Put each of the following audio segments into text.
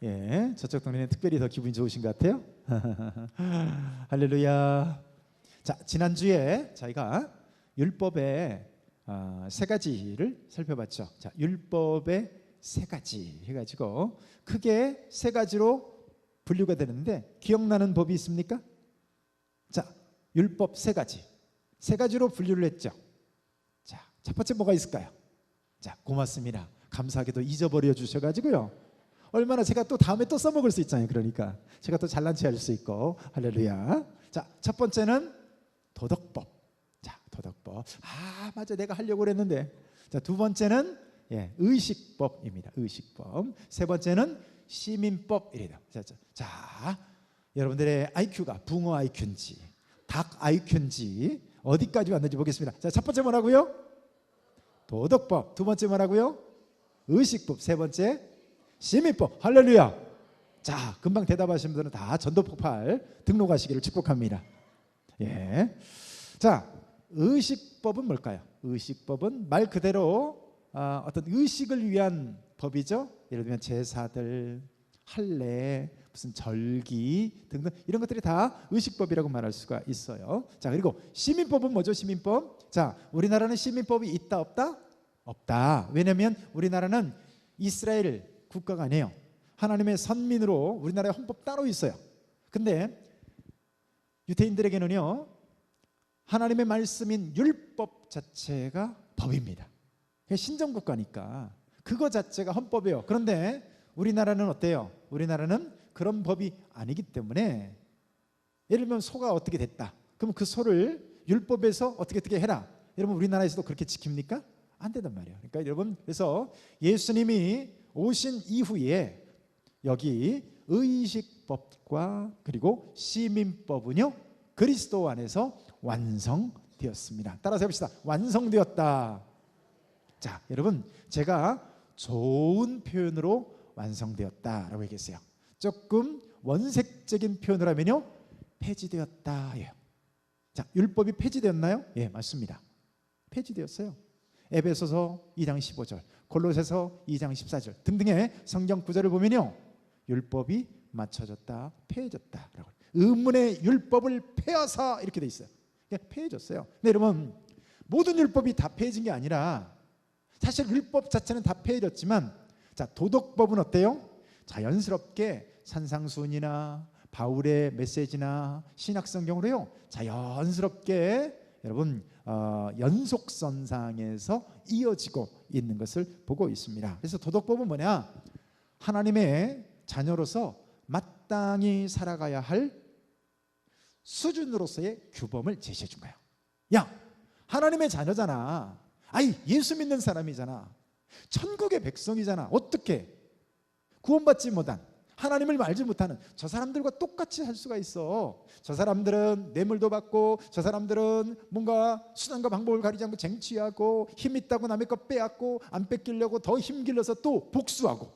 예, 저쪽 동네는 특별히 더 기분이 좋으신 것 같아요. 할렐루야. 자, 지난주에 저희가 율법의 세 가지를 살펴봤죠. 자, 율법의 세 가지 해가지고 크게 세 가지로 분류가 되는데 기억나는 법이 있습니까? 자, 율법 세 가지로 분류를 했죠. 자, 첫 번째 뭐가 있을까요? 자, 고맙습니다. 감사하게도 잊어버려 주셔가지고요. 얼마나 제가 또 다음에 또 써먹을 수 있잖아요. 그러니까 제가 또 잘난 체할 수 있고. 할렐루야. 자, 첫 번째는 도덕법. 자, 도덕법. 아, 맞아, 내가 하려고 그랬는데. 자, 두 번째는 의식법입니다. 의식법. 세 번째는 시민법이래요. 자, 여러분들의 IQ가 붕어 IQ인지 닭 IQ인지 어디까지 왔는지 보겠습니다. 자, 첫 번째 뭐라고요? 도덕법. 두 번째 뭐라고요? 의식법. 세 번째 시민법. 할렐루야. 자, 금방 대답하신 분들은 다 전도폭발 등록하시기를 축복합니다. 예. 자, 의식법은 뭘까요? 의식법은 말 그대로 어떤 의식을 위한 법이죠. 예를 들면 제사들, 할례, 무슨 절기 등등 이런 것들이 다 의식법이라고 말할 수가 있어요. 자, 그리고 시민법은 뭐죠? 시민법. 자, 우리나라는 시민법이 있다 없다? 없다. 왜냐하면 우리나라는 이스라엘 국가가 아니에요. 하나님의 선민으로 우리나라의 헌법 따로 있어요. 근데 유대인들에게는요, 하나님의 말씀인 율법 자체가 법입니다. 신정국가니까 그거 자체가 헌법이에요. 그런데 우리나라는 어때요? 우리나라는 그런 법이 아니기 때문에 예를 들면 소가 어떻게 됐다. 그럼 그 소를 율법에서 어떻게 해라. 여러분 우리나라에서도 그렇게 지킵니까? 안 된단 말이에요. 그러니까 여러분, 그래서 예수님이 오신 이후에 여기 의식법과 그리고 시민법은요 그리스도 안에서 완성되었습니다. 따라서 해봅시다. 완성되었다. 자, 여러분, 제가 좋은 표현으로 완성되었다라고 얘기했어요. 조금 원색적인 표현을 하면요 폐지되었다 예요. 자, 율법이 폐지되었나요? 예, 맞습니다. 폐지되었어요. 에베소서 2장 15절, 골로새서 2장 14절 등등의 성경 구절을 보면요 율법이 맞춰졌다, 폐해졌다라고. 의문의 율법을 폐하사 이렇게 돼 있어요. 폐해졌어요. 근데 여러분, 모든 율법이 다 폐해진 게 아니라 사실 율법 자체는 다 폐해졌지만, 자, 도덕법은 어때요? 자연스럽게 산상수훈이나 바울의 메시지나 신약성경으로요 자연스럽게 여러분 연속선상에서 이어지고 있는 것을 보고 있습니다. 그래서 도덕법은 뭐냐? 하나님의 자녀로서 마땅히 살아가야 할 수준으로서의 규범을 제시해 준 거예요. 야, 하나님의 자녀잖아. 아이, 예수 믿는 사람이잖아. 천국의 백성이잖아. 어떻게 구원받지 못한, 하나님을 알지 못하는 저 사람들과 똑같이 할 수가 있어? 저 사람들은 뇌물도 받고, 저 사람들은 뭔가 수단과 방법을 가리지 않고 쟁취하고, 힘 있다고 남의 것 빼앗고, 안 뺏기려고 더 힘길러서 또 복수하고,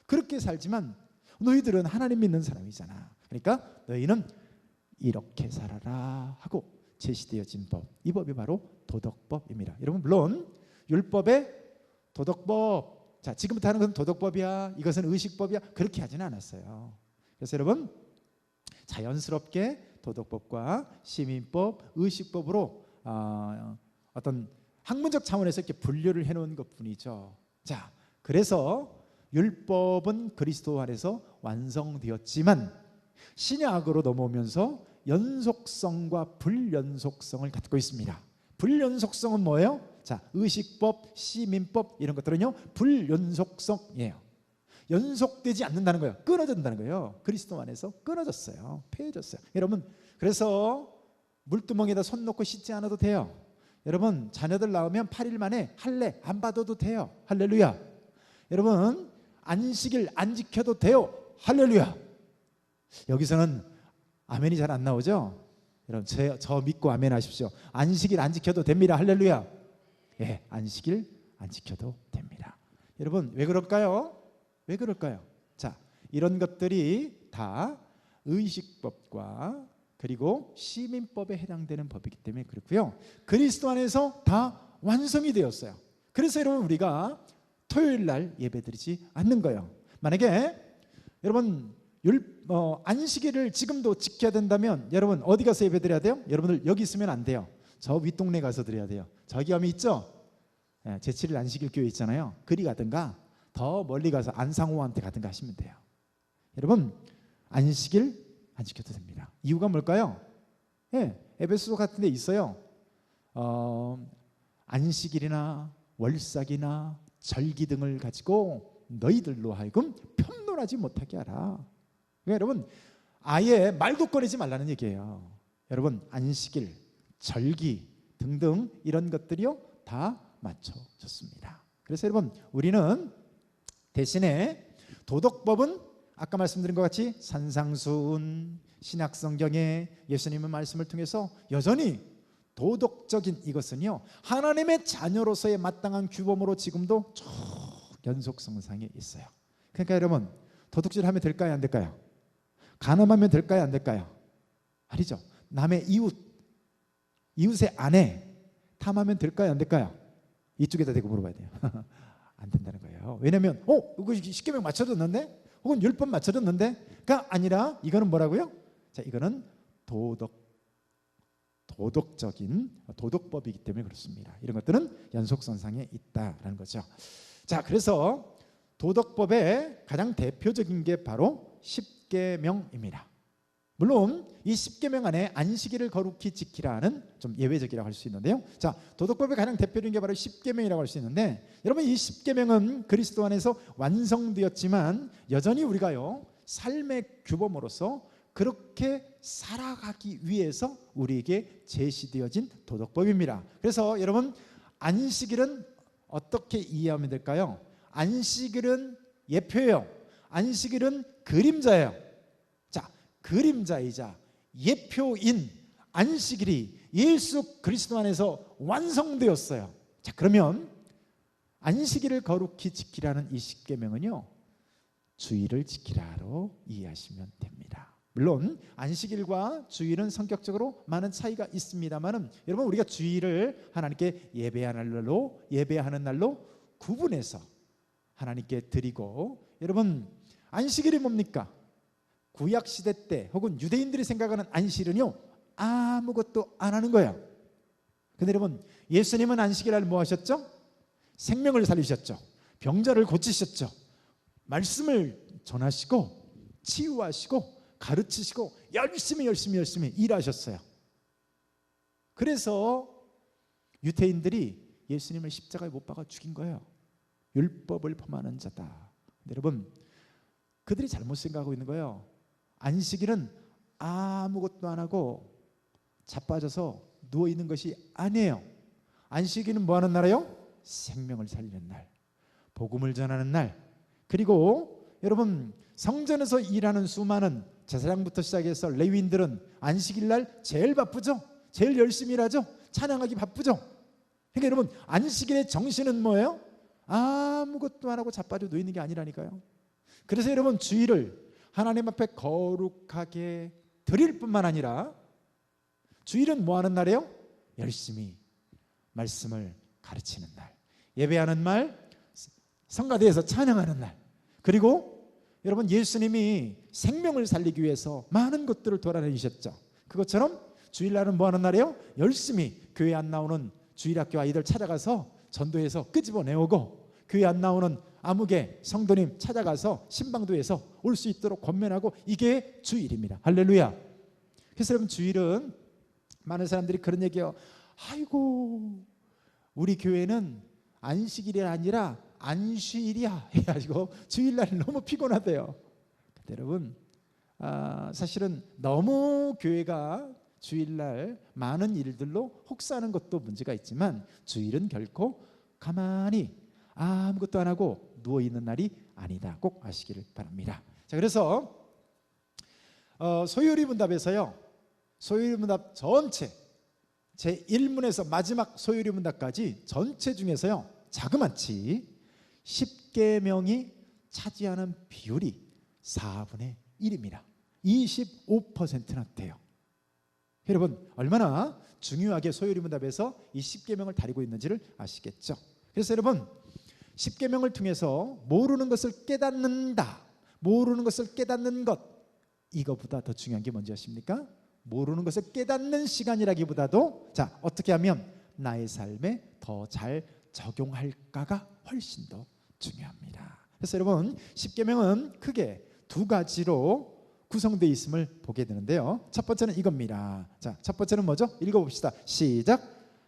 그렇게 살지만 너희들은 하나님 믿는 사람이잖아. 그러니까 너희는 이렇게 살아라 하고 제시되어진 법, 이 법이 바로 도덕법입니다. 여러분, 물론 율법의 도덕법, 자, 지금부터 하는 것은 도덕법이야, 이것은 의식법이야, 그렇게 하지는 않았어요. 그래서 여러분, 자연스럽게 도덕법과 시민법, 의식법으로 어떤 학문적 차원에서 이렇게 분류를 해놓은 것뿐이죠. 자, 그래서 율법은 그리스도 안에서 완성되었지만 신약으로 넘어오면서 연속성과 불연속성을 갖고 있습니다. 불연속성은 뭐예요? 자, 의식법, 시민법 이런 것들은요 불연속성이에요. 연속되지 않는다는 거예요. 끊어진다는 거예요. 그리스도 안에서 끊어졌어요. 폐해졌어요. 여러분, 그래서 물두멍에다 손 놓고 씻지 않아도 돼요. 여러분, 자녀들 낳으면 8일 만에 할례 안 받아도 돼요. 할렐루야. 여러분, 안식일 안 지켜도 돼요. 할렐루야. 여기서는 아멘이 잘 안 나오죠? 여러분, 저 믿고 아멘 하십시오. 안식일 안 지켜도 됩니다. 할렐루야. 예, 안식일 안 지켜도 됩니다. 여러분, 왜 그럴까요? 왜 그럴까요? 자, 이런 것들이 다 의식법과 그리고 시민법에 해당되는 법이기 때문에 그렇고요. 그리스도 안에서 다 완성이 되었어요. 그래서 여러분, 우리가 토요일 날 예배드리지 않는 거예요. 만약에 여러분 안식일을 지금도 지켜야 된다면 여러분 어디 가서 예배 드려야 돼요? 여러분들 여기 있으면 안 돼요. 저 윗동네 가서 드려야 돼요. 저기 가면 있죠? 제7일 안식일 교회 있잖아요. 그리 가든가 더 멀리 가서 안상호한테 가든가 하시면 돼요. 여러분 안식일 안 지켜도 됩니다. 이유가 뭘까요? 에베소 같은 데 있어요. 안식일이나 월삭이나 절기 등을 가지고 너희들로 하여금 편론하지 못하게 하라. 그러니까 여러분 아예 말도 꺼내지 말라는 얘기예요. 여러분 안식일, 절기 등등 이런 것들이요 다 맞춰졌습니다. 그래서 여러분 우리는 대신에 도덕법은 아까 말씀드린 것 같이 산상수훈, 신약성경에 예수님의 말씀을 통해서 여전히 도덕적인 이것은요 하나님의 자녀로서의 마땅한 규범으로 지금도 쭉 연속성상에 있어요. 그러니까 여러분 도둑질하면 될까요 안 될까요? 간음하면 될까요 안 될까요? 아니죠. 남의 이웃의 아내 탐하면 될까요 안 될까요? 이쪽에다 대고 물어봐야 돼요. 안 된다는 거예요. 왜냐하면 이거 십계명 맞춰졌는데 혹은 율법 맞춰졌는데가 아니라 이거는 뭐라고요? 자, 이거는 도덕적인 도덕법이기 때문에 그렇습니다. 이런 것들은 연속선상에 있다라는 거죠. 자, 그래서 도덕법의 가장 대표적인 게 바로 십계명입니다. 물론 이 십계명 안에 안식일을 거룩히 지키라는 좀 예외적이라고 할 수 있는데요. 자, 도덕법의 가장 대표적인 게 바로 십계명이라고 할 수 있는데 여러분 이 십계명은 그리스도 안에서 완성되었지만 여전히 우리가요 삶의 규범으로서 그렇게 살아가기 위해서 우리에게 제시되어진 도덕법입니다. 그래서 여러분 안식일은 어떻게 이해하면 될까요? 안식일은 예표예요. 안식일은 그림자예요. 자, 그림자이자 예표인 안식일이 예수 그리스도 안에서 완성되었어요. 자, 그러면 안식일을 거룩히 지키라는 이 십계명은요 주일을 지키라로 이해하시면 됩니다. 물론 안식일과 주일은 성격적으로 많은 차이가 있습니다만은 여러분 우리가 주일을 하나님께 예배하는 날로 구분해서 하나님께 드리고 여러분 안식일이 뭡니까? 구약시대 때 혹은 유대인들이 생각하는 안식일은요 아무것도 안 하는 거예요. 근데 여러분 예수님은 안식일 날 뭐 하셨죠? 생명을 살리셨죠. 병자를 고치셨죠. 말씀을 전하시고 치유하시고 가르치시고 열심히 일하셨어요. 그래서 유대인들이 예수님을 십자가에 못 박아 죽인 거예요. 율법을 범하는 자다. 근데 여러분 그들이 잘못 생각하고 있는 거예요. 안식일은 아무것도 안 하고 자빠져서 누워있는 것이 아니에요. 안식일은 뭐 하는 날이에요? 생명을 살리는 날, 복음을 전하는 날. 그리고 여러분 성전에서 일하는 수많은 제사장부터 시작해서 레위인들은 안식일 날 제일 바쁘죠. 제일 열심히 일하죠. 찬양하기 바쁘죠. 그러니까 여러분 안식일의 정신은 뭐예요? 아무것도 안 하고 자빠져 누워 있는 게 아니라니까요. 그래서 여러분 주일을 하나님 앞에 거룩하게 드릴 뿐만 아니라 주일은 뭐 하는 날이에요? 열심히 말씀을 가르치는 날, 예배하는 날, 성가대에서 찬양하는 날. 그리고 여러분 예수님이 생명을 살리기 위해서 많은 것들을 도와내주셨죠. 그것처럼 주일날은 뭐 하는 날이에요? 열심히 교회 안 나오는 주일학교 아이들 찾아가서 전도해서 끄집어내오고 교회 안 나오는 아무개 성도님 찾아가서 신방도에서 올 수 있도록 권면하고 이게 주일입니다. 할렐루야. 그래서 여러분 주일은 많은 사람들이 그런 얘기해요. 아이고 우리 교회는 안식일이 아니라 안쉬일이야 해가지고 주일날 너무 피곤하대요. 근데 여러분 사실은 너무 교회가 주일날 많은 일들로 혹사하는 것도 문제가 있지만 주일은 결코 가만히 아무것도 안 하고 누워있는 날이 아니다. 꼭 아시기를 바랍니다. 자, 그래서 소요리 문답에서요 소요리 문답 전체 제1문에서 마지막 소요리 문답까지 전체 중에서요 자그마치 십계명이 차지하는 비율이 4분의 1입니다. 25%나 돼요. 여러분 얼마나 중요하게 소요리 문답에서 이 십계명을 다루고 있는지를 아시겠죠? 그래서 여러분 십계명을 통해서 모르는 것을 깨닫는다, 모르는 것을 깨닫는 것, 이거보다 더 중요한 게 뭔지 아십니까? 모르는 것을 깨닫는 시간이라기보다도 자, 어떻게 하면 나의 삶에 더 잘 적용할까가 훨씬 더 중요합니다. 그래서 여러분, 십계명은 크게 두 가지로 구성되어 있음을 보게 되는데요. 첫 번째는 이겁니다. 자, 첫 번째는 뭐죠? 읽어봅시다. 시작.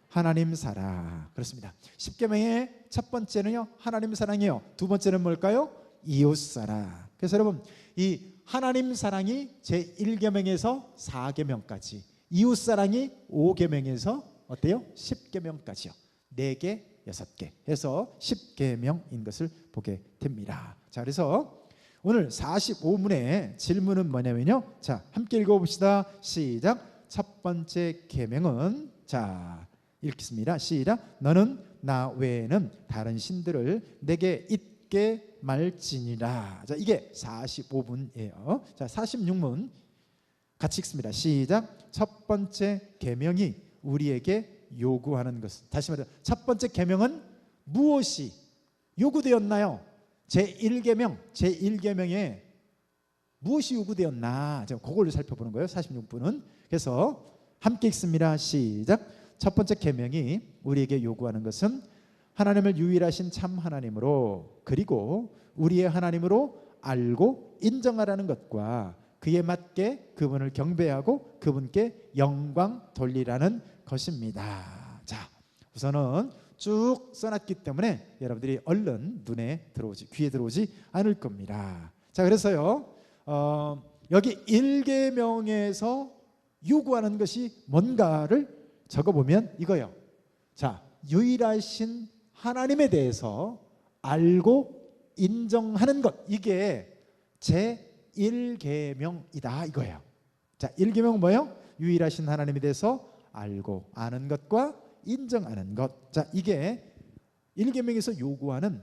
하나님 사랑. 그렇습니다. 십계명의 첫 번째는요, 하나님 사랑이에요. 두 번째는 뭘까요? 이웃 사랑. 그래서 여러분, 이 하나님 사랑이 제1계명에서 4계명까지, 이웃 사랑이 5계명에서 어때요? 10계명까지요. 4개, 6개 해서 10계명인 것을 보게 됩니다. 자, 그래서 오늘 45문의 질문은 뭐냐면요, 자, 함께 읽어봅시다. 시작. 첫 번째 계명은, 자, 읽겠습니다. 시작. 너는 나 외에는 다른 신들을 내게 있게 말지니라. 자, 이게 45문이에요. 자, 46문 같이 읽습니다. 시작. 첫 번째 계명이 우리에게 요구하는 것은, 다시 말해, 첫 번째 계명은 무엇이 요구되었나요? 제1계명에 무엇이 요구되었나, 그걸 살펴보는 거예요. 46분은. 그래서 함께 읽습니다. 시작. 첫 번째 계명이 우리에게 요구하는 것은 하나님을 유일하신 참 하나님으로, 그리고 우리의 하나님으로 알고 인정하라는 것과 그에 맞게 그분을 경배하고 그분께 영광 돌리라는 것입니다. 자, 우선은 쭉 써놨기 때문에 여러분들이 얼른 눈에 들어오지, 귀에 들어오지 않을 겁니다. 자, 그래서요, 여기 1계명에서 요구하는 것이 뭔가를 적어보면 이거요. 자, 유일하신 하나님에 대해서 알고 인정하는 것, 이게 제1계명이다 이거예요. 자, 1계명은 뭐예요? 유일하신 하나님에 대해서 알고 아는 것과 인정하는 것. 자, 이게 1계명에서 요구하는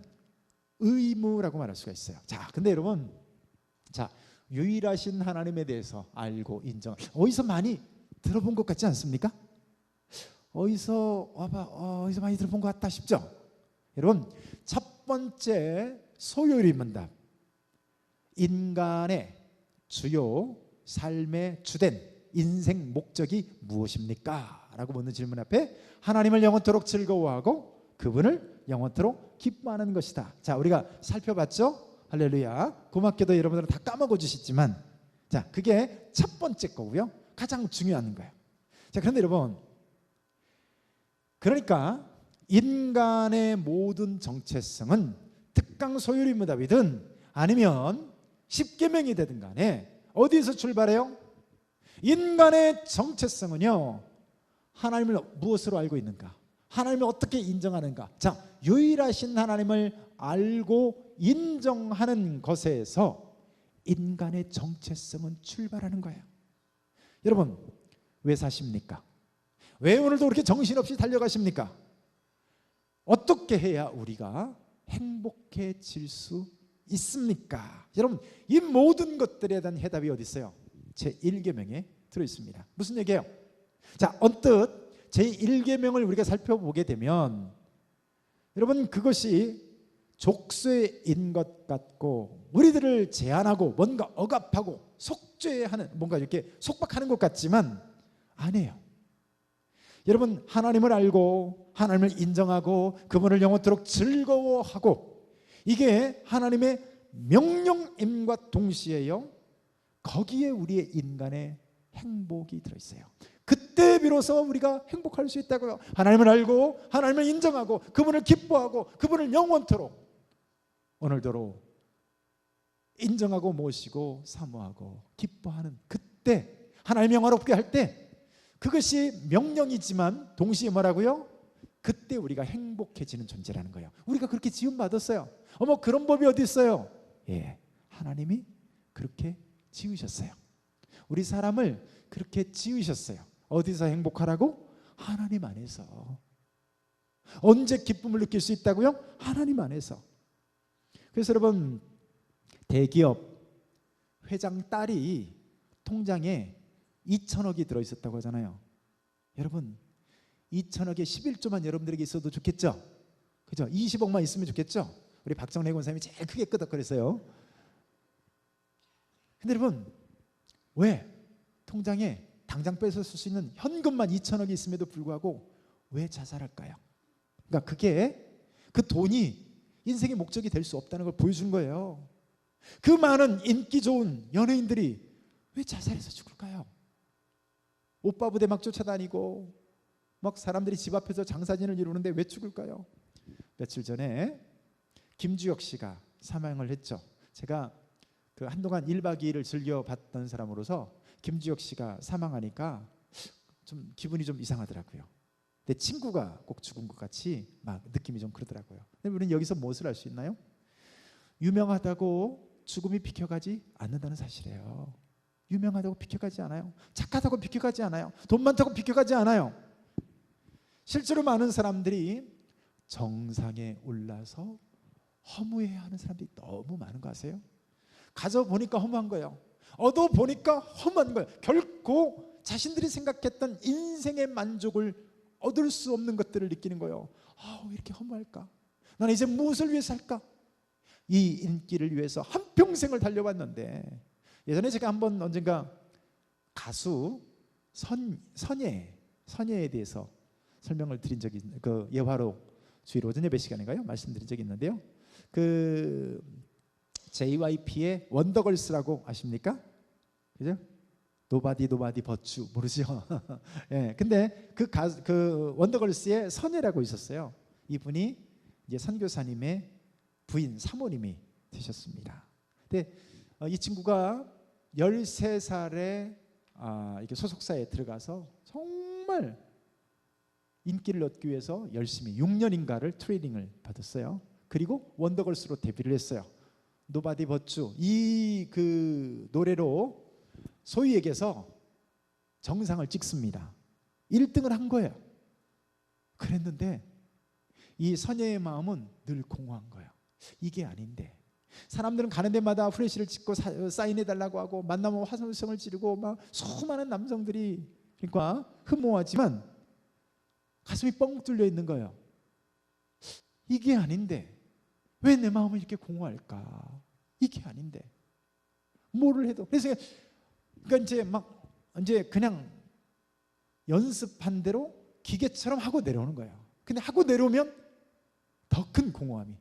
의무라고 말할 수가 있어요. 자, 근데 여러분, 자, 유일하신 하나님에 대해서 알고 인정, 어디서 많이 들어본 것 같지 않습니까? 어디서 많이 들어본 것 같다 싶죠? 여러분, 첫 번째 소요리 문답, 인간의 주요 삶의 주된 인생 목적이 무엇입니까? 라고 묻는 질문 앞에 하나님을 영원토록 즐거워하고 그분을 영원토록 기뻐하는 것이다. 자, 우리가 살펴봤죠? 할렐루야. 고맙게도 여러분들은 다 까먹어 주시지만, 자, 그게 첫 번째 거고요, 가장 중요한 거예요. 자, 그런데 여러분, 그러니까 인간의 모든 정체성은 특강 소유리 문답이든 아니면 십계명이 되든 간에 어디에서 출발해요? 인간의 정체성은요, 하나님을 무엇으로 알고 있는가? 하나님을 어떻게 인정하는가? 자, 유일하신 하나님을 알고 인정하는 것에서 인간의 정체성은 출발하는 거예요. 여러분, 왜 사십니까? 왜 오늘도 그렇게 정신없이 달려가십니까? 어떻게 해야 우리가 행복해질 수 있습니까? 여러분, 이 모든 것들에 대한 해답이 어디 있어요? 제1계명에 들어있습니다. 무슨 얘기예요? 자, 언뜻 제1계명을 우리가 살펴보게 되면 여러분, 그것이 족쇄인 것 같고 우리들을 제한하고 뭔가 억압하고 속죄하는, 뭔가 이렇게 속박하는 것 같지만 아니에요. 여러분, 하나님을 알고 하나님을 인정하고 그분을 영원토록 즐거워하고, 이게 하나님의 명령임과 동시에요, 거기에 우리의 인간의 행복이 들어있어요. 그때 비로소 우리가 행복할 수 있다고요. 하나님을 알고 하나님을 인정하고 그분을 기뻐하고 그분을 영원토록 오늘도록 인정하고 모시고 사모하고 기뻐하는, 그때 하나님 영화롭게 할 때, 그것이 명령이지만 동시에 뭐라고요? 그때 우리가 행복해지는 존재라는 거예요. 우리가 그렇게 지음받았어요. 어머, 그런 법이 어디 있어요? 예, 하나님이 그렇게 지으셨어요. 우리 사람을 그렇게 지으셨어요. 어디서 행복하라고? 하나님 안에서. 언제 기쁨을 느낄 수 있다고요? 하나님 안에서. 그래서 여러분, 대기업 회장 딸이 통장에 2천억이 들어있었다고 하잖아요. 여러분, 2천억에 11조만 여러분들에게 있어도 좋겠죠? 그죠? 20억만 있으면 좋겠죠? 우리 박정래 권사님이 제일 크게 끄덕거렸어요. 근데 여러분, 왜 통장에 당장 뺏어 쓸 수 있는 현금만 2천억이 있음에도 불구하고 왜 자살할까요? 그러니까 그게, 그 돈이 인생의 목적이 될 수 없다는 걸 보여준 거예요. 그 많은 인기 좋은 연예인들이 왜 자살해서 죽을까요? 오빠 부대 막 쫓아다니고 막 사람들이 집 앞에서 장사진을 이루는데 왜 죽을까요? 며칠 전에 김주혁 씨가 사망을 했죠. 제가 그 한동안 1박 2일을 즐겨봤던 사람으로서 김주혁 씨가 사망하니까 좀 기분이 좀 이상하더라고요. 내 친구가 꼭 죽은 것 같이 막 느낌이 좀 그러더라고요. 근데 우리는 여기서 무엇을 알 수 있나요? 유명하다고 죽음이 비켜가지 않는다는 사실이에요. 유명하다고 비켜가지 않아요. 착하다고 비켜가지 않아요. 돈 많다고 비켜가지 않아요. 실제로 많은 사람들이 정상에 올라서 허무해하는 사람들이 너무 많은 거 아세요? 가져보니까 허무한 거예요. 얻어보니까 허무한 거예요. 결코 자신들이 생각했던 인생의 만족을 얻을 수 없는 것들을 느끼는 거예요. 왜 이렇게 허무할까? 나는 이제 무엇을 위해 살까? 이 인기를 위해서 한평생을 달려왔는데, 예전에 제가 한번 언젠가 가수 선예에 대해서 설명을 드린 적이, 그 예화로 주일 오전 예배 시간인가요? 말씀드린 적이 있는데요. 그 JYP의 원더걸스라고 아십니까? 그죠? 노바디 버추 모르죠? 예, 근데 그 원더걸스의 선예라고 있었어요. 이분이 이제 선교사님의 부인 사모님이 되셨습니다. 근데 이 친구가 13살에 이렇게 소속사에 들어가서 정말 인기를 얻기 위해서 열심히 6년인가를 트레이닝을 받았어요. 그리고 원더걸스로 데뷔를 했어요. 노바디 버추, 이 그 노래로 소위 얘기해서 정상을 찍습니다. 1등을 한 거예요. 그랬는데 이 선예의 마음은 늘 공허한 거예요. 이게 아닌데, 사람들은 가는 데마다 후레쉬를 찍고 사인해달라고 하고, 만나면 화성을 지르고 막 수많은 남성들이 그러니까 흠모하지만 가슴이 뻥 뚫려 있는 거예요. 이게 아닌데 왜 내 마음을 이렇게 공허할까? 이게 아닌데 뭐를 해도. 그래서 그러니까 이제 그냥 연습한 대로 기계처럼 하고 내려오는 거예요. 근데 하고 내려오면 더 큰 공허함이,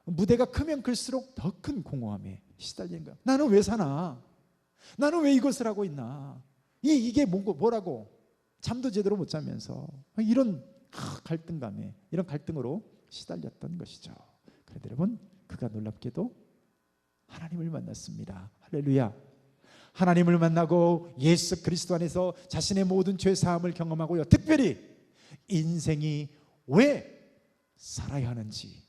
무대가 크면 클수록 더 큰 공허함에 시달리는 거예요. 나는 왜 사나? 나는 왜 이것을 하고 있나? 이게 뭐라고? 잠도 제대로 못 자면서 이런 갈등감에, 이런 갈등으로 시달렸던 것이죠. 그런데 여러분, 그가 놀랍게도 하나님을 만났습니다. 할렐루야. 하나님을 만나고 예수 그리스도 안에서 자신의 모든 죄 사함을 경험하고요, 특별히 인생이 왜 살아야 하는지,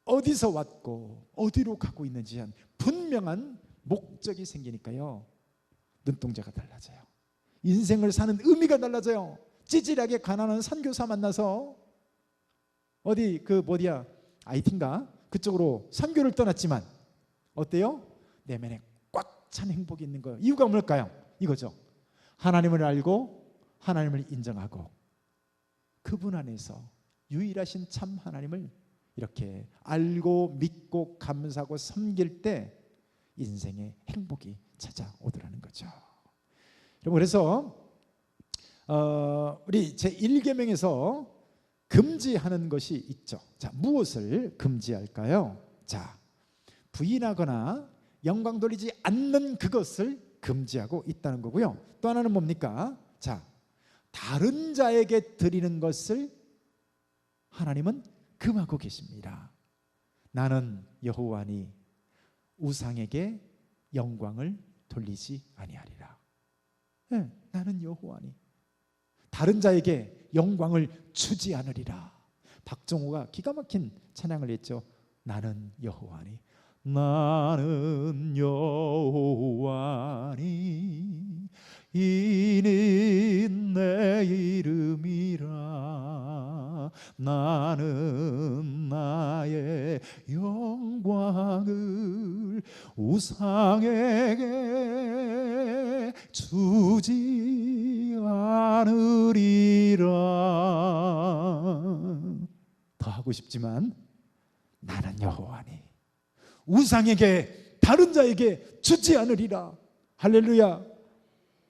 어디서 왔고 어디로 가고 있는지 한 분명한 목적이 생기니까요, 눈동자가 달라져요. 인생을 사는 의미가 달라져요. 찌질하게 가난한 선교사 만나서 어디 IT인가 그쪽으로 선교를 떠났지만 어때요? 내면에 꽉 찬 행복이 있는 거예요. 이유가 뭘까요? 이거죠. 하나님을 알고 하나님을 인정하고 그분 안에서 유일하신 참 하나님을 이렇게 알고 믿고 감사하고 섬길 때 인생의 행복이 찾아오더라는 거죠. 여러분, 그래서 우리 제1계명에서 금지하는 것이 있죠. 자, 무엇을 금지할까요? 자, 부인하거나 영광 돌리지 않는 그것을 금지하고 있다는 거고요. 또 하나는 뭡니까? 자, 다른 자에게 드리는 것을 하나님은 금하고 계십니다. 나는 여호와니 우상에게 영광을 돌리지 아니하리라. 네, 나는 여호와니 다른 자에게 영광을 주지 않으리라. 박정호가 기가 막힌 찬양을 했죠. 나는 여호와니, 나는 여호와니 이는 내 이름이라. 나는 나의 영광을 우상에게 주지 않으리라. 더 하고 싶지만 나는 여호와니 우상에게 다른 자에게 주지 않으리라. 할렐루야.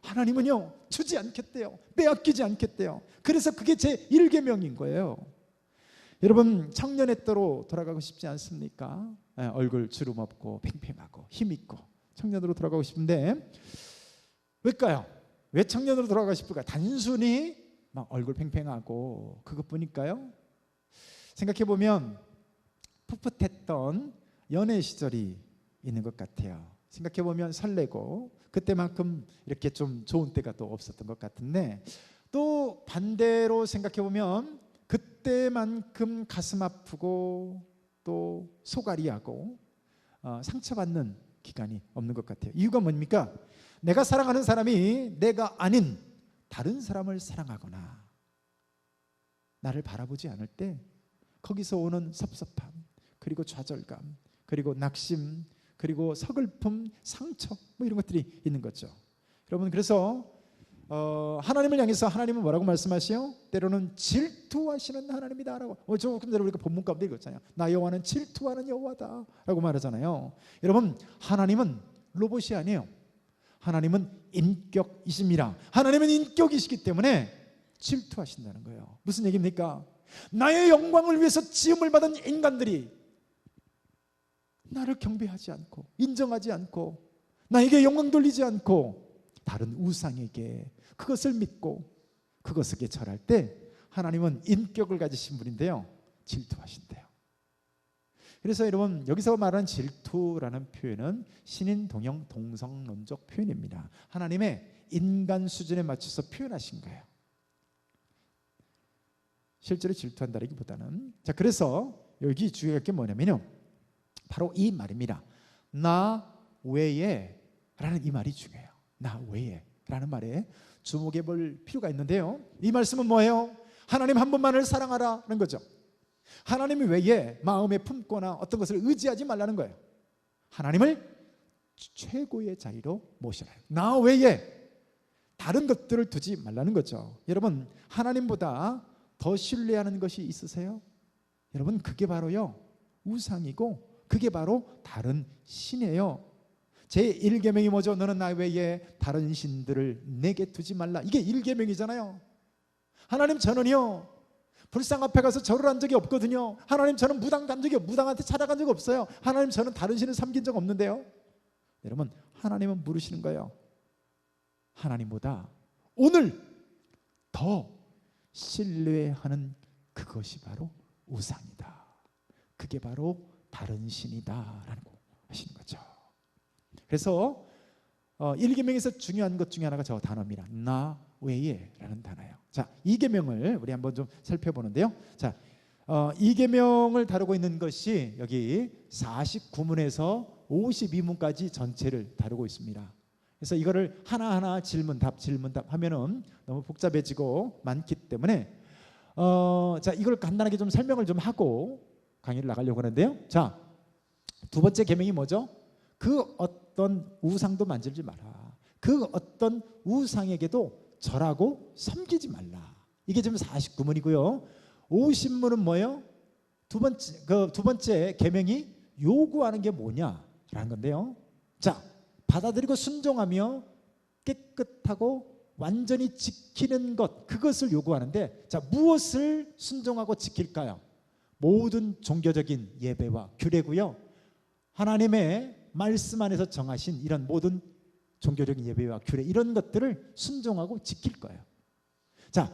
하나님은요 주지 않겠대요. 빼앗기지 않겠대요. 그래서 그게 제 1계명인 거예요. 여러분 청년의 때로 돌아가고 싶지 않습니까? 얼굴 주름 없고 팽팽하고 힘있고 청년으로 돌아가고 싶은데 왜일까요? 왜 청년으로 돌아가고 싶을까요? 단순히 막 얼굴 팽팽하고 그것뿐일까요? 생각해보면 풋풋했던 연애 시절이 있는 것 같아요. 생각해보면 설레고 그때만큼 이렇게 좀 좋은 때가 또 없었던 것 같은데, 또 반대로 생각해보면 그때만큼 가슴 아프고 또 소갈이하고 상처받는 기간이 없는 것 같아요. 이유가 뭡니까? 내가 사랑하는 사람이 내가 아닌 다른 사람을 사랑하거나 나를 바라보지 않을 때 거기서 오는 섭섭함, 그리고 좌절감, 그리고 낙심, 그리고 서글픔, 상처 뭐 이런 것들이 있는 거죠. 여러분 그래서 하나님을 향해서 하나님은 뭐라고 말씀하시요? 때로는 질투하시는 하나님이다라고. 조금 전에 우리가 본문 가운데 읽었잖아요. 나 여호와는 질투하는 여호와다라고 말하잖아요. 여러분 하나님은 로봇이 아니에요. 하나님은 인격이십니다. 하나님은 인격이시기 때문에 질투하신다는 거예요. 무슨 얘기입니까? 나의 영광을 위해서 지음을 받은 인간들이 나를 경배하지 않고 인정하지 않고 나에게 영광 돌리지 않고 다른 우상에게 그것을 믿고 그것에게 절할 때 하나님은 인격을 가지신 분인데요 질투하신대요. 그래서 여러분 여기서 말하는 질투라는 표현은 신인 동형 동성론적 표현입니다. 하나님의 인간 수준에 맞춰서 표현하신 거예요. 실제로 질투한다기보다는. 자, 그래서 여기 주의할 게 뭐냐면요 바로 이 말입니다. 나 외에 라는 이 말이 중요해요. 나 외에 라는 말에 주목해 볼 필요가 있는데요, 이 말씀은 뭐예요? 하나님 한 분만을 사랑하라는 거죠. 하나님 외에 마음에 품거나 어떤 것을 의지하지 말라는 거예요. 하나님을 최고의 자리로 모시라. 나 외에 다른 것들을 두지 말라는 거죠. 여러분 하나님보다 더 신뢰하는 것이 있으세요? 여러분 그게 바로요 우상이고 그게 바로 다른 신이에요. 제1계명이 뭐죠? 너는 나 외에 다른 신들을 내게 두지 말라. 이게 1계명이잖아요. 하나님 저는요 불상 앞에 가서 절을 한 적이 없거든요. 하나님 저는 무당 간 적이 무당한테 찾아간 적이 없어요. 하나님 저는 다른 신을 섬긴 적 없는데요. 여러분 하나님은 물으시는 거예요. 하나님보다 오늘 더 신뢰하는 그것이 바로 우상이다. 그게 바로 다른 신이다라고 하시는 거죠. 그래서 1계명에서 중요한 것 중에 하나가 저 단어입니다. 나 외에 라는 단어예요. 자, 2계명을 우리 한번 좀 살펴보는데요. 자, 2계명을 다루고 있는 것이 여기 49문에서 52문까지 전체를 다루고 있습니다. 그래서 이거를 하나하나 질문답 하면은 너무 복잡해지고 많기 때문에 자, 이걸 간단하게 좀 설명을 좀 하고 강의를 나가려고 하는데요. 자, 두 번째 계명이 뭐죠? 그 어떤 우상도 만들지 마라. 그 어떤 우상에게도 절하고 섬기지 말라. 이게 지금 49문이고요. 50문은 뭐예요? 두 번째 계명이 요구하는 게 뭐냐라는 건데요. 자, 받아들이고 순종하며 깨끗하고 완전히 지키는 것, 그것을 요구하는데, 자, 무엇을 순종하고 지킬까요? 모든 종교적인 예배와 규례고요. 하나님의 말씀 안에서 정하신 이런 모든 종교적인 예배와 규례, 이런 것들을 순종하고 지킬 거예요. 자,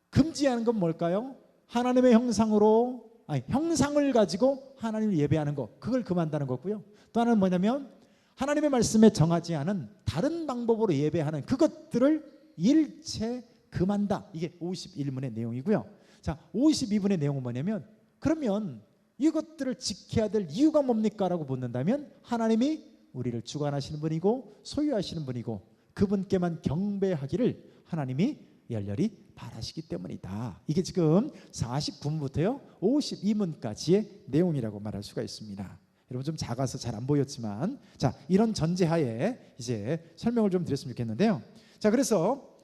금지하는 건 뭘까요? 하나님의 형상을 가지고 하나님을 예배하는 것, 그걸 금한다는 거고요. 또 하나는 뭐냐면 하나님의 말씀에 정하지 않은 다른 방법으로 예배하는 그것들을 일체 금한다. 이게 51문의 내용이고요. 자, 52문의 내용은 뭐냐면, 그러면 이것들을 지켜야 될 이유가 뭡니까? 라고 묻는다면 하나님이 우리를 주관하시는 분이고 소유하시는 분이고 그분께만 경배하기를 하나님이 열렬히 바라시기 때문이다. 이게 지금 49문부터요 52문까지의 내용이라고 말할 수가 있습니다. 여러분 좀 작아서 잘 안 보였지만, 자, 이런 전제하에 이제 설명을 좀 드렸으면 좋겠는데요. 자, 그래서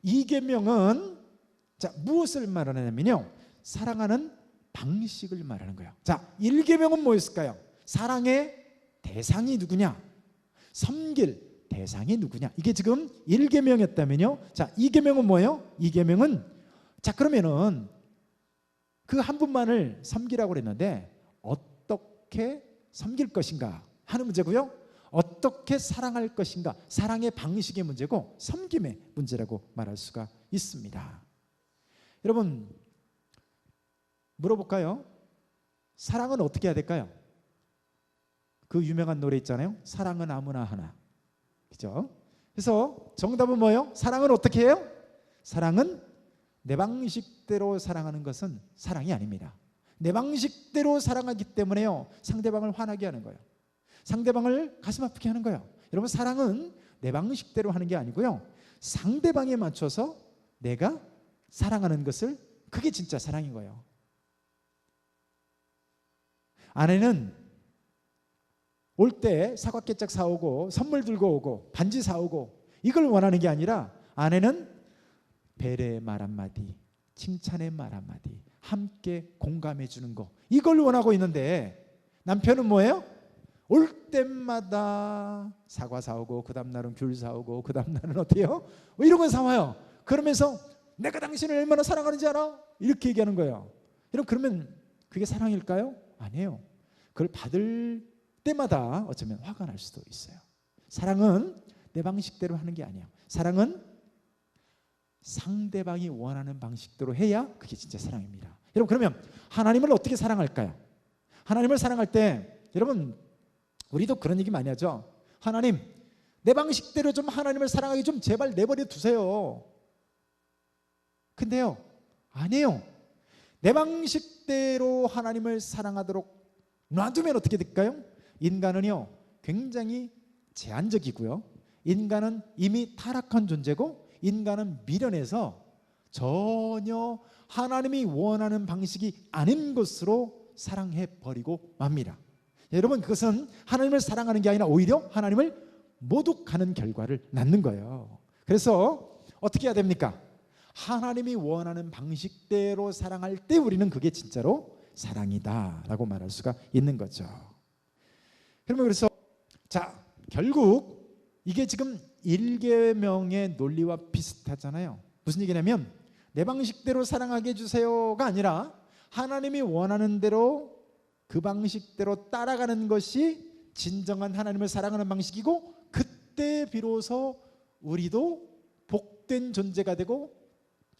2계명은 자, 무엇을 말하냐면요, 사랑하는 방식을 말하는 거예요. 자, 1계명은 뭐였을까요? 사랑의 대상이 누구냐? 섬길 대상이 누구냐? 이게 지금 1계명이었다면요. 자, 2계명은 뭐예요? 2계명은 자, 그러면은 그 한 분만을 섬기라고 그랬는데 어떻게 섬길 것인가 하는 문제고요. 어떻게 사랑할 것인가, 사랑의 방식의 문제고 섬김의 문제라고 말할 수가 있습니다. 여러분 물어볼까요? 사랑은 어떻게 해야 될까요? 그 유명한 노래 있잖아요. 사랑은 아무나 하나. 그죠? 그래서 정답은 뭐예요? 사랑은 어떻게 해요? 사랑은 내 방식대로 사랑하는 것은 사랑이 아닙니다. 내 방식대로 사랑하기 때문에요, 상대방을 화나게 하는 거예요. 상대방을 가슴 아프게 하는 거예요. 여러분 사랑은 내 방식대로 하는 게 아니고요, 상대방에 맞춰서 내가 사랑하는 것을, 그게 진짜 사랑인 거예요. 아내는 올 때 사과 깨짝 사오고 선물 들고 오고 반지 사오고 이걸 원하는 게 아니라, 아내는 배려의 말 한마디, 칭찬의 말 한마디, 함께 공감해 주는 거, 이걸 원하고 있는데 남편은 뭐예요? 올 때마다 사과 사오고 그 다음 날은 귤 사오고 그 다음 날은 어때요? 이런 거 사와요. 그러면서 내가 당신을 얼마나 사랑하는지 알아? 이렇게 얘기하는 거예요. 여러분 그러면 그게 사랑일까요? 아니에요. 그걸 받을 때마다 어쩌면 화가 날 수도 있어요. 사랑은 내 방식대로 하는 게 아니에요. 사랑은 상대방이 원하는 방식대로 해야 그게 진짜 사랑입니다. 여러분 그러면 하나님을 어떻게 사랑할까요? 하나님을 사랑할 때 여러분 우리도 그런 얘기 많이 하죠. 하나님 내 방식대로 좀 하나님을 사랑하기 좀 제발 내버려 두세요. 근데요 아니에요. 내 방식대로 하나님을 사랑하도록 놔두면 어떻게 될까요? 인간은요 굉장히 제한적이고요, 인간은 이미 타락한 존재고, 인간은 미련해서 전혀 하나님이 원하는 방식이 아닌 것으로 사랑해 버리고 맙니다. 여러분 그것은 하나님을 사랑하는 게 아니라 오히려 하나님을 모독하는 결과를 낳는 거예요. 그래서 어떻게 해야 됩니까? 하나님이 원하는 방식대로 사랑할 때 우리는 그게 진짜로 사랑이다 라고 말할 수가 있는 거죠. 그러면 그래서 자 결국 이게 지금 1계명의 논리와 비슷하잖아요. 무슨 얘기냐면 내 방식대로 사랑하게 해주세요가 아니라 하나님이 원하는 대로 그 방식대로 따라가는 것이 진정한 하나님을 사랑하는 방식이고, 그때 비로소 우리도 복된 존재가 되고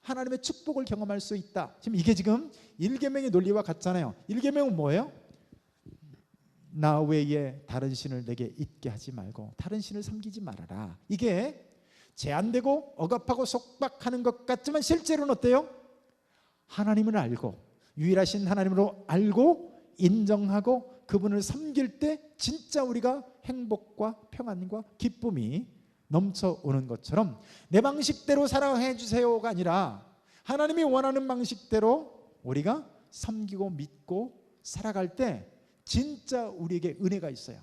하나님의 축복을 경험할 수 있다. 이게 지금 1계명의 논리와 같잖아요. 1계명은 뭐예요? 나 외에 다른 신을 내게 있게 하지 말고 다른 신을 섬기지 말아라. 이게 제한되고 억압하고 속박하는 것 같지만 실제로는 어때요? 하나님을 알고 유일하신 하나님으로 알고 인정하고 그분을 섬길 때 진짜 우리가 행복과 평안과 기쁨이 넘쳐오는 것처럼, 내 방식대로 사랑해 주세요가 아니라 하나님이 원하는 방식대로 우리가 섬기고 믿고 살아갈 때 진짜 우리에게 은혜가 있어요.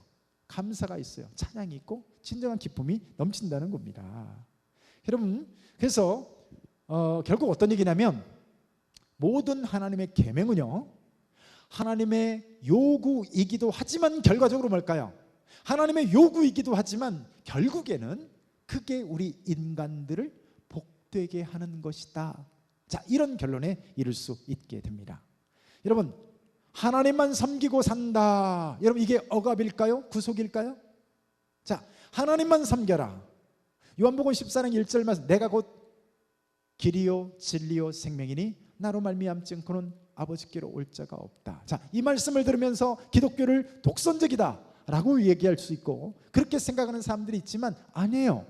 감사가 있어요. 찬양이 있고 진정한 기쁨이 넘친다는 겁니다. 여러분 그래서 결국 어떤 얘기냐면, 모든 하나님의 계명은요 하나님의 요구이기도 하지만 결과적으로 뭘까요? 하나님의 요구이기도 하지만 결국에는 그게 우리 인간들을 복되게 하는 것이다. 자, 이런 결론에 이를 수 있게 됩니다. 여러분 하나님만 섬기고 산다, 여러분 이게 억압일까요? 구속일까요? 자, 하나님만 섬겨라. 요한복음 14장 1절 말씀, 내가 곧 길이요 진리요 생명이니 나로 말미암지 않고는 아버지께로 올 자가 없다. 자, 이 말씀을 들으면서 기독교를 독선적이다 라고 얘기할 수 있고 그렇게 생각하는 사람들이 있지만 아니에요.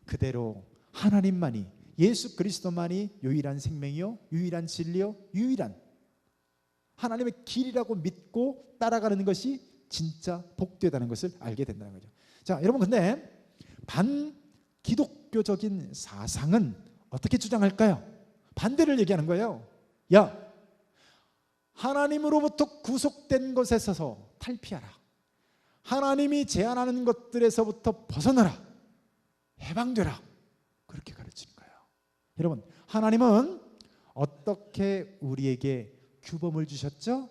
그대로 하나님만이, 예수 그리스도만이 유일한 생명이요 유일한 진리요 유일한 하나님의 길이라고 믿고 따라가는 것이 진짜 복되다는 것을 알게 된다는 거죠. 자, 여러분 근데 반기독교적인 사상은 어떻게 주장할까요? 반대를 얘기하는 거예요. 야, 하나님으로부터 구속된 것에 있어서 탈피하라. 하나님이 제한하는 것들에서부터 벗어나라. 해방되라. 그렇게 가르치는 거예요. 여러분 하나님은 어떻게 우리에게 규범을 주셨죠?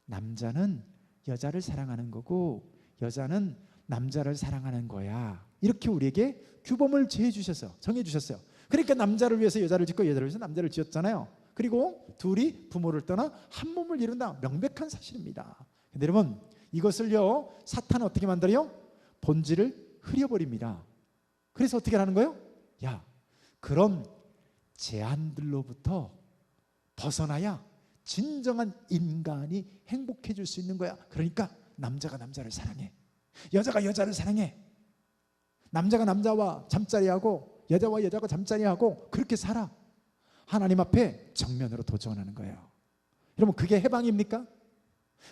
남자는 여자를 사랑하는 거고 여자는 남자를 사랑하는 거야. 이렇게 우리에게 규범을 정해주셨어요. 그러니까 남자를 위해서 여자를 짓고 여자를 위해서 남자를 지었잖아요. 그리고 둘이 부모를 떠나 한 몸을 이룬다. 명백한 사실입니다. 근데 여러분, 이것을요 사탄은 어떻게 만들어요? 본질을 흐려버립니다. 그래서 어떻게 하는 거예요? 야, 그런 제한들로부터 벗어나야 진정한 인간이 행복해질 수 있는 거야. 그러니까 남자가 남자를 사랑해, 여자가 여자를 사랑해, 남자가 남자와 잠자리하고 여자와 여자가 잠자리하고 그렇게 살아. 하나님 앞에 정면으로 도전하는 거예요. 여러분, 그게 해방입니까?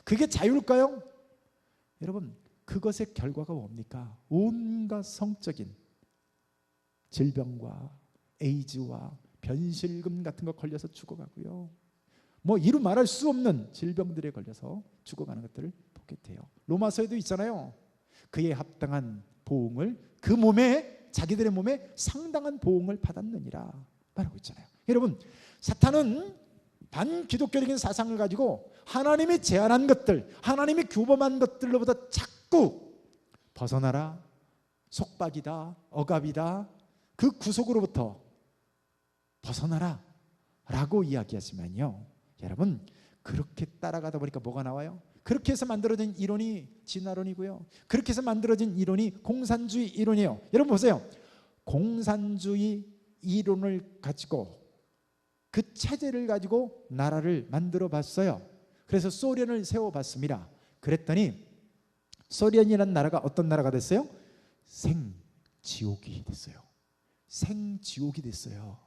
그게 자유일까요? 여러분, 그것의 결과가 뭡니까? 온갖 성적인 질병과 에이즈와 변실금 같은 거 걸려서 죽어가고요, 뭐 이루 말할 수 없는 질병들에 걸려서 죽어가는 것들을 보게 돼요. 로마서에도 있잖아요. 그에 합당한 보응을, 그 몸에, 자기들의 몸에 상당한 보응을 받았느니라 말하고 있잖아요. 여러분, 사탄은 반기독교적인 사상을 가지고 하나님이 제안한 것들, 하나님이 규범한 것들로부터 자꾸 벗어나라, 속박이다, 억압이다, 그 구속으로부터 벗어나라 라고 이야기하지만요, 여러분, 그렇게 따라가다 보니까 뭐가 나와요? 그렇게 해서 만들어진 이론이 진화론이고요, 그렇게 해서 만들어진 이론이 공산주의 이론이에요. 여러분 보세요. 공산주의 이론을 가지고, 그 체제를 가지고 나라를 만들어 봤어요. 그래서 소련을 세워봤습니다. 그랬더니 소련이라는 나라가 어떤 나라가 됐어요? 생지옥이 됐어요. 생지옥이 됐어요.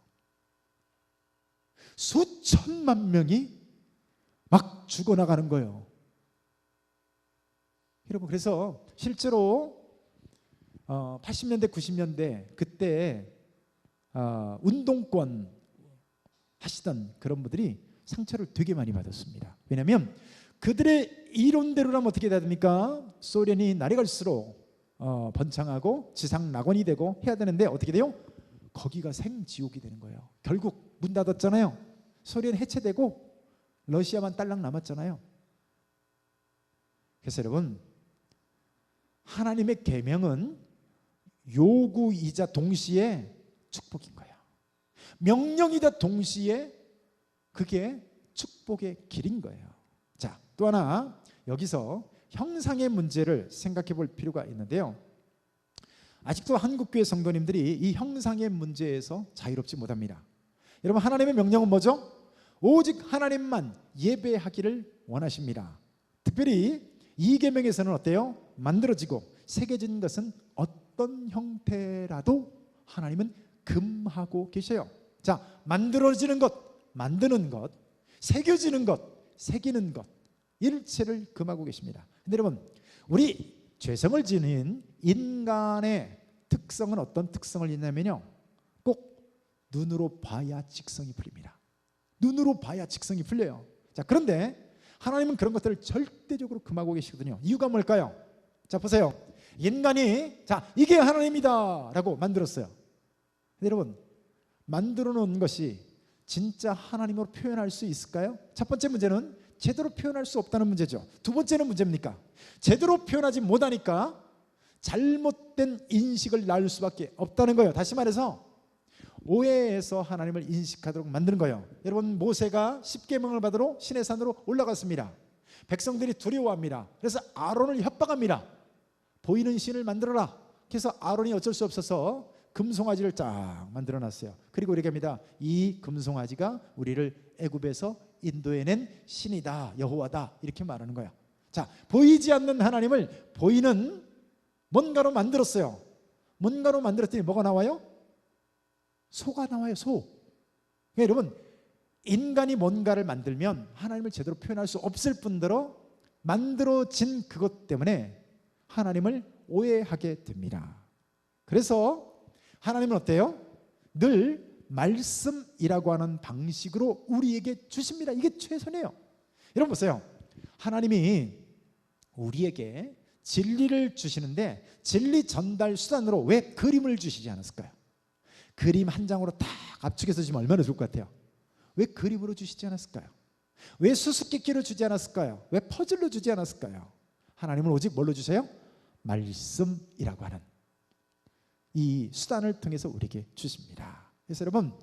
수천만 명이 막 죽어나가는 거예요. 여러분, 그래서 실제로 80년대 90년대 그때 운동권 하시던 그런 분들이 상처를 되게 많이 받았습니다. 왜냐하면 그들의 이론대로라면 어떻게 돼야 됩니까? 소련이 날이 갈수록 번창하고 지상 낙원이 되고 해야 되는데 어떻게 돼요? 거기가 생지옥이 되는 거예요. 결국 문 닫았잖아요. 소련 해체되고 러시아만 딸랑 남았잖아요. 그래서 여러분, 하나님의 계명은 요구이자 동시에 축복인 거예요. 명령이다 동시에 그게 축복의 길인 거예요. 자, 또 하나 여기서 형상의 문제를 생각해 볼 필요가 있는데요, 아직도 한국교회 성도님들이 이 형상의 문제에서 자유롭지 못합니다. 여러분, 하나님의 명령은 뭐죠? 오직 하나님만 예배하기를 원하십니다. 특별히 이 계명에서는 어때요? 만들어지고 새겨진 것은 어떤 형태라도 하나님은 금하고 계셔요. 자, 만들어지는 것, 만드는 것, 새겨지는 것, 새기는 것, 일체를 금하고 계십니다. 근데 여러분, 우리 죄성을 지닌 인간의 특성은 어떤 특성을 있냐면요, 꼭 눈으로 봐야 직성이 풀립니다. 눈으로 봐야 직성이 풀려요. 자, 그런데 하나님은 그런 것들을 절대적으로 금하고 계시거든요. 이유가 뭘까요? 자, 보세요. 인간이 자, 이게 하나님이다 라고 만들었어요. 근데 여러분, 만들어 놓은 것이 진짜 하나님으로 표현할 수 있을까요? 첫 번째 문제는 제대로 표현할 수 없다는 문제죠. 두 번째는 문제입니까? 제대로 표현하지 못하니까 잘못된 인식을 낳을 수밖에 없다는 거예요. 다시 말해서 오해해서 하나님을 인식하도록 만드는 거예요. 여러분, 모세가 십계명을 받으러 시내산으로 올라갔습니다. 백성들이 두려워합니다. 그래서 아론을 협박합니다. 보이는 신을 만들어라. 그래서 아론이 어쩔 수 없어서 금송아지를 쫙 만들어놨어요. 그리고 이렇게 합니다. 이 금송아지가 우리를 애굽에서 인도해낸 신이다, 여호와다, 이렇게 말하는 거야. 자, 보이지 않는 하나님을 보이는 뭔가로 만들었어요. 뭔가로 만들었더니 뭐가 나와요? 소가 나와요. 소. 그러니까 여러분, 인간이 뭔가를 만들면 하나님을 제대로 표현할 수 없을 뿐더러 만들어진 그것 때문에 하나님을 오해하게 됩니다. 그래서 하나님은 어때요? 늘 말씀이라고 하는 방식으로 우리에게 주십니다. 이게 최선이에요. 여러분 보세요. 하나님이 우리에게 진리를 주시는데 진리 전달 수단으로 왜 그림을 주시지 않았을까요? 그림 한 장으로 딱 압축해서 주시면 얼마나 좋을 것 같아요. 왜 그림으로 주시지 않았을까요? 왜 수수께끼로 주지 않았을까요? 왜 퍼즐로 주지 않았을까요? 하나님은 오직 뭘로 주세요? 말씀이라고 하는 이 수단을 통해서 우리에게 주십니다. 그래서 여러분,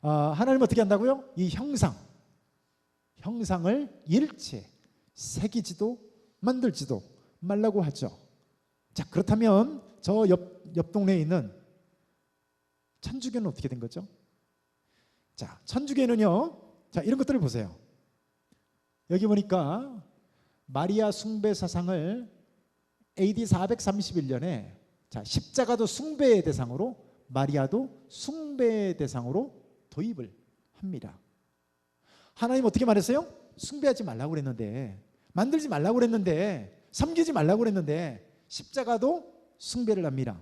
하나님 어떻게 한다고요? 이 형상을 일체 새기지도 만들지도 말라고 하죠. 자, 그렇다면 저 옆 동네에 있는 천주교는 어떻게 된 거죠? 자, 천주교는요, 자, 이런 것들을 보세요. 여기 보니까 마리아 숭배 사상을 AD 431년에 자, 십자가도 숭배의 대상으로, 마리아도 숭배의 대상으로 도입을 합니다. 하나님 어떻게 말했어요? 숭배하지 말라고 그랬는데, 만들지 말라고 그랬는데, 섬기지 말라고 그랬는데, 십자가도 숭배를 합니다.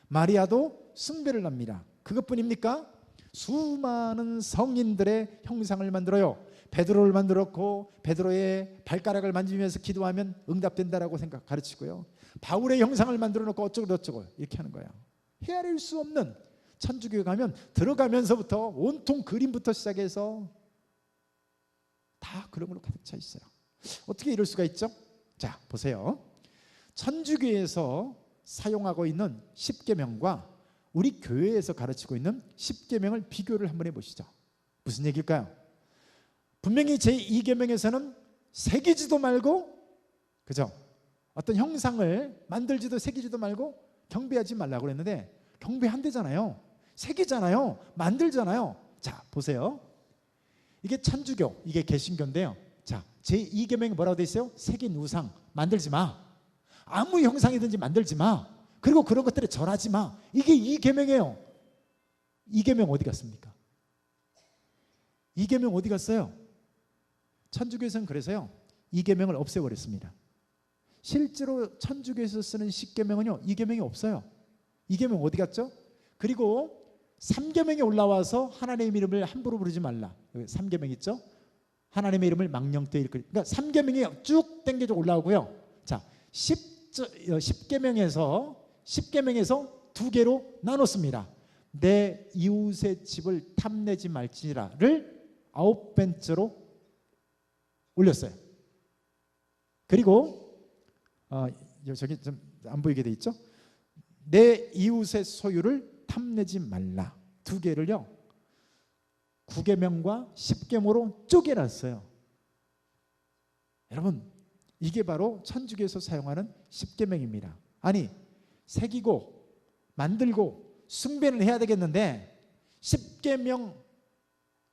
마리아도 숭배를 합니다. 그것뿐입니까? 수많은 성인들의 형상을 만들어요. 베드로를 만들었고, 베드로의 발가락을 만지면서 기도하면 응답된다라고 가르치고요. 바울의 형상을 만들어 놓고 어쩌고 이렇게 하는 거예요. 헤아릴 수 없는, 천주교에 가면 들어가면서부터 온통 그림부터 시작해서 다 그런 걸로 가득 차 있어요. 어떻게 이럴 수가 있죠? 자, 보세요. 천주교에서 사용하고 있는 십계명과 우리 교회에서 가르치고 있는 십계명을 비교를 한번 해보시죠. 무슨 얘기일까요? 분명히 제2계명에서는 새기지도 말고, 그죠? 어떤 형상을 만들지도 새기지도 말고 경배하지 말라고 그랬는데, 경배한대잖아요. 새기잖아요. 만들잖아요. 자, 보세요. 이게 천주교, 이게 개신교인데요. 자, 제2계명이 뭐라고 돼 있어요? 새긴 우상 만들지 마. 아무 형상이든지 만들지 마. 그리고 그런 것들에 절하지 마. 이게 2계명이에요. 2계명 어디 갔습니까? 2계명 어디 갔어요? 천주교에서는 그래서요, 2계명을 없애버렸습니다. 실제로 천주교에서 쓰는 10계명은요, 2계명이 없어요. 2계명 어디 갔죠? 그리고 3계명이 올라와서 하나님의 이름을 함부로 부르지 말라. 3계명 있죠? 하나님의 이름을 망령되이 일컬. 그러니까 3계명이 쭉 당겨져 올라오고요. 자, 10계명에서 두 개로 나눴습니다. 내 이웃의 집을 탐내지 말지라를 9번째로 올렸어요. 그리고 저기 좀 안 보이게 돼 있죠? 내 이웃의 소유를 탐내지 말라. 두 개를요, 9계명과 10계명으로 쪼개놨어요. 여러분, 이게 바로 천주교에서 사용하는 10계명입니다. 아니, 새기고 만들고 숭배는 해야 되겠는데 10계명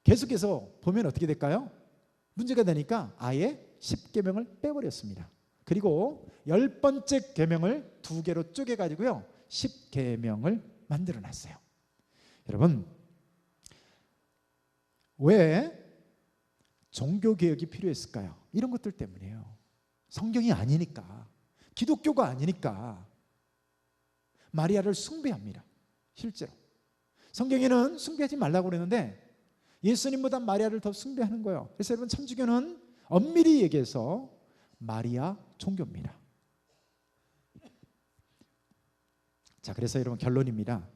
계속해서 보면 어떻게 될까요? 문제가 되니까 아예 10계명을 빼버렸습니다. 그리고 10번째 계명을 2개로 쪼개가지고요, 10계명을 만들어놨어요. 여러분, 왜 종교개혁이 필요했을까요? 이런 것들 때문이에요. 성경이 아니니까, 기독교가 아니니까 마리아를 숭배합니다. 실제로 성경에는 숭배하지 말라고 그랬는데 예수님보다 마리아를 더 숭배하는 거예요. 그래서 여러분, 천주교는 엄밀히 얘기해서 마리아 종교입니다. 자, 그래서 여러분 결론입니다.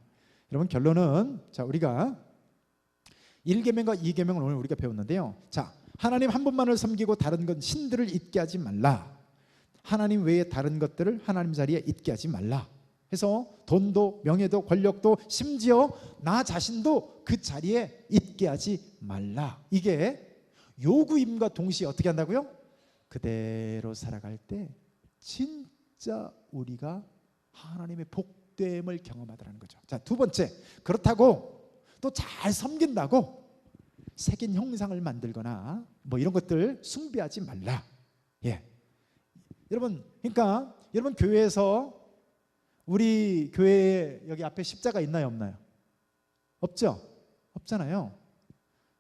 여러분 결론은, 자, 우리가 1계명과 2계명을 오늘 우리가 배웠는데요. 자, 하나님 한 분만을 섬기고 다른 건 신들을 잊게 하지 말라. 하나님 외에 다른 것들을 하나님 자리에 잊게 하지 말라. 해서 돈도 명예도 권력도 심지어 나 자신도 그 자리에 잊게 하지 말라. 이게 요구임과 동시에 어떻게 한다고요? 그대로 살아갈 때 진짜 우리가 하나님의 복됨을 경험하더라는 거죠. 자, 두 번째, 그렇다고 또 잘 섬긴다고 새긴 형상을 만들거나 뭐 이런 것들 숭배하지 말라. 예, 여러분, 그러니까 여러분 교회에서, 우리 교회에 여기 앞에 십자가 있나요, 없나요? 없죠? 없잖아요.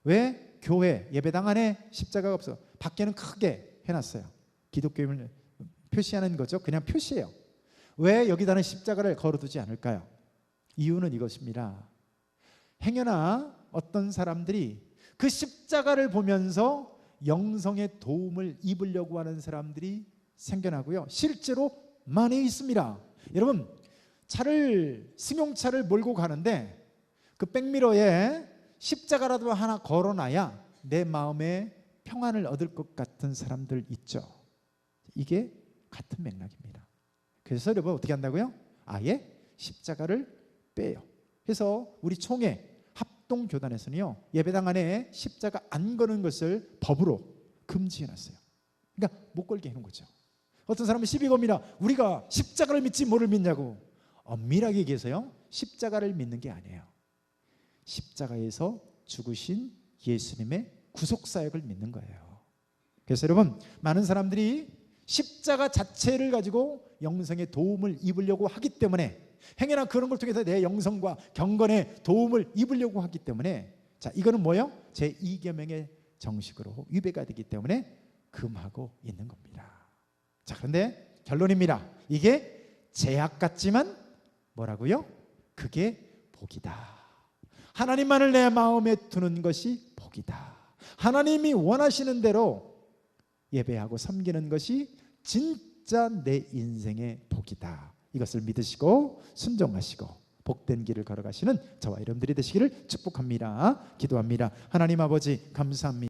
왜? 교회 예배당 안에 십자가가 없어. 밖에는 크게 해놨어요. 기독교임을 표시하는 거죠. 그냥 표시예요. 왜 여기다는 십자가를 걸어두지 않을까요? 이유는 이것입니다. 행여나 어떤 사람들이 그 십자가를 보면서 영성의 도움을 입으려고 하는 사람들이 생겨나고요, 실제로 많이 있습니다. 여러분, 승용차를 몰고 가는데 그 백미러에 십자가라도 하나 걸어놔야 내 마음에 평안을 얻을 것 같은 사람들 있죠. 이게 같은 맥락입니다. 그래서 여러분 어떻게 한다고요? 아예 십자가를 빼요. 그래서 우리 총회 합동교단에서는요, 예배당 안에 십자가 안 거는 것을 법으로 금지해놨어요. 그러니까 못 걸게 해놓은 거죠. 어떤 사람은 시비 겁니다. 우리가 십자가를 믿지 뭐를 믿냐고. 엄밀하게 얘기해서요, 십자가를 믿는 게 아니에요. 십자가에서 죽으신 예수님의 구속사역을 믿는 거예요. 그래서 여러분, 많은 사람들이 십자가 자체를 가지고 영성에 도움을 입으려고 하기 때문에, 행여나 그런 걸 통해서 내 영성과 경건에 도움을 입으려고 하기 때문에, 자, 이거는 뭐예요? 제2계명의 정식으로 위배가 되기 때문에 금하고 있는 겁니다. 자, 그런데 결론입니다. 이게 제약 같지만 뭐라고요? 그게 복이다. 하나님만을 내 마음에 두는 것이 복이다. 하나님이 원하시는 대로 예배하고 섬기는 것이 진짜 내 인생의 복이다. 이것을 믿으시고 순종하시고 복된 길을 걸어가시는 저와 여러분들이 되시기를 축복합니다. 기도합니다. 하나님 아버지 감사합니다.